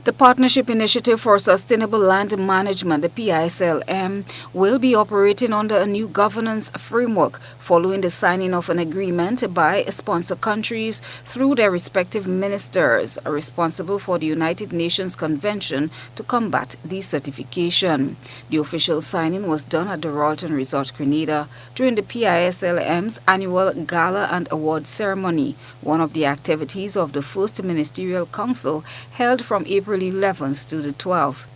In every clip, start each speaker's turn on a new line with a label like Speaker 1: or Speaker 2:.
Speaker 1: The Partnership Initiative for Sustainable Land Management, the PISLM, will be operating under a new governance framework following the signing of an agreement by sponsor countries through their respective ministers responsible for the United Nations Convention to combat desertification. The official signing was done at the Royalton Resort, Grenada, during the PISLM's annual gala and award ceremony, one of the activities of the first Ministerial Council held from April 11th to the 12th.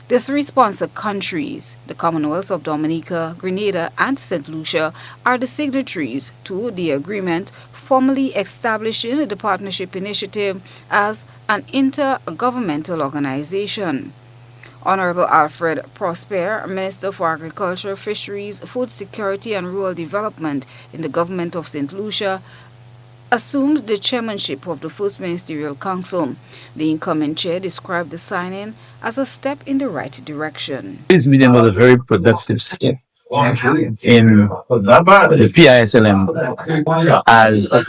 Speaker 1: The three sponsor countries, the Commonwealth of Dominica, Grenada, and St. Lucia, are the signatories to the agreement formally establishing the Partnership Initiative as an Inter-Governmental Organisation. Honorable Alfred Prosper, Minister for Agriculture, Fisheries, Food Security and Rural Development in the Government of St. Lucia, assumed the chairmanship of the First Ministerial Council. The incoming chair described the signing as a step in the right direction.
Speaker 2: This meeting was a very productive step in the PISLM as the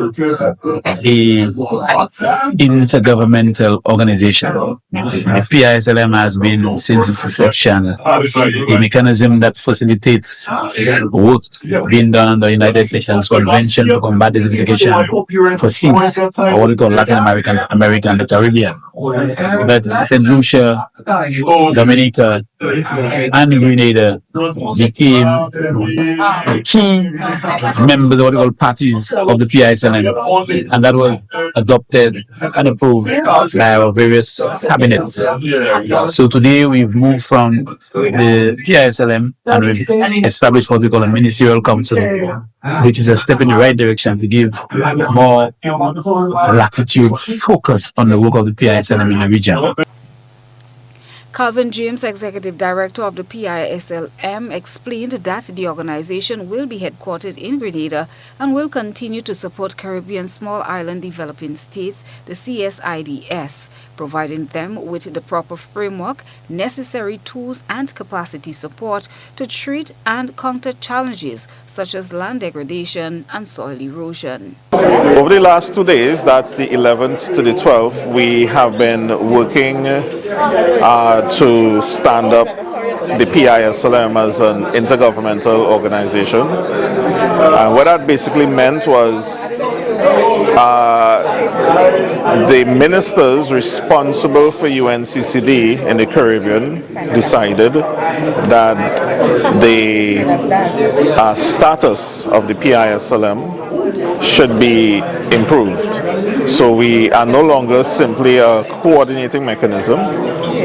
Speaker 2: intergovernmental organization. The PISLM has been, since its inception, a mechanism that facilitates work being done under the United Nations Convention to combat desertification for since, or what we call Latin American and the Caribbean. But St. Lucia, Dominica, and Grenada became key members of what we call parties of the PISLM, and that was adopted and approved by our various cabinets. So today we've moved from the PISLM and we've established what we call a Ministerial Council, which is a step in the right direction to give more latitude, focus on the work of the PISLM in the region.
Speaker 1: Calvin James, Executive Director of the PISLM, explained that the organization will be headquartered in Grenada and will continue to support Caribbean Small Island Developing States, the CSIDS, providing them with the proper framework, necessary tools and capacity support to treat and counter challenges such as land degradation and soil erosion.
Speaker 3: Over the last 2 days, that's the 11th to the 12th, we have been working to stand up the PISLM as an intergovernmental organization. And what that basically meant was the ministers responsible for UNCCD in the Caribbean decided that the status of the PISLM should be improved. So we are no longer simply a coordinating mechanism.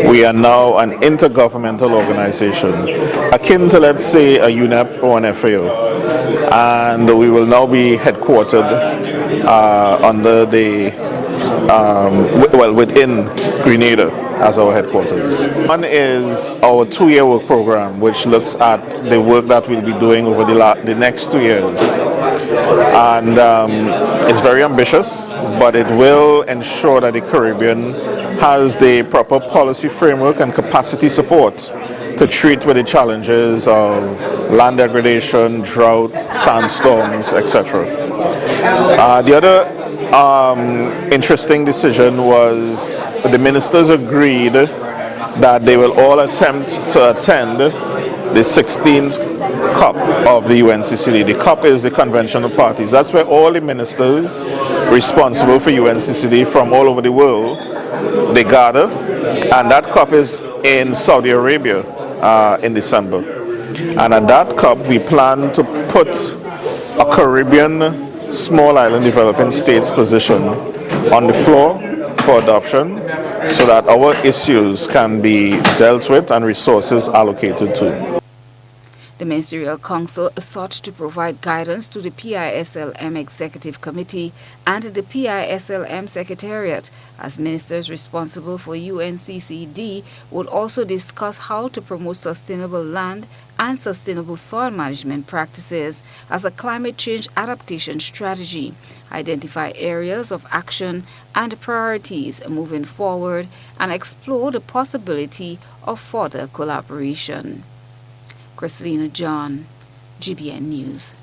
Speaker 3: We are now an intergovernmental organization, akin to, let's say, a UNEP or an FAO. And we will now be headquartered under the, within Grenada as our headquarters. One is our 2-year work program, which looks at the work that we'll be doing over the next 2 years. And it's very ambitious, but it will ensure that the Caribbean has the proper policy framework and capacity support to treat with the challenges of land degradation, drought, sandstorms, etc. The other interesting decision was the ministers agreed that they will all attempt to attend the 16th COP of the UNCCD. The COP is the Convention of Parties. That's where all the ministers responsible for UNCCD from all over the world, they gather, and that COP is in Saudi Arabia in December. And at that COP, we plan to put a Caribbean Small Island Developing States position on the floor for adoption so that our issues can be dealt with and resources allocated to.
Speaker 1: The Ministerial Council sought to provide guidance to the PISLM Executive Committee and the PISLM Secretariat, as ministers responsible for UNCCD would also discuss how to promote sustainable land and sustainable soil management practices as a climate change adaptation strategy, identify areas of action and priorities moving forward, and explore the possibility of further collaboration. Christina John, GBN News.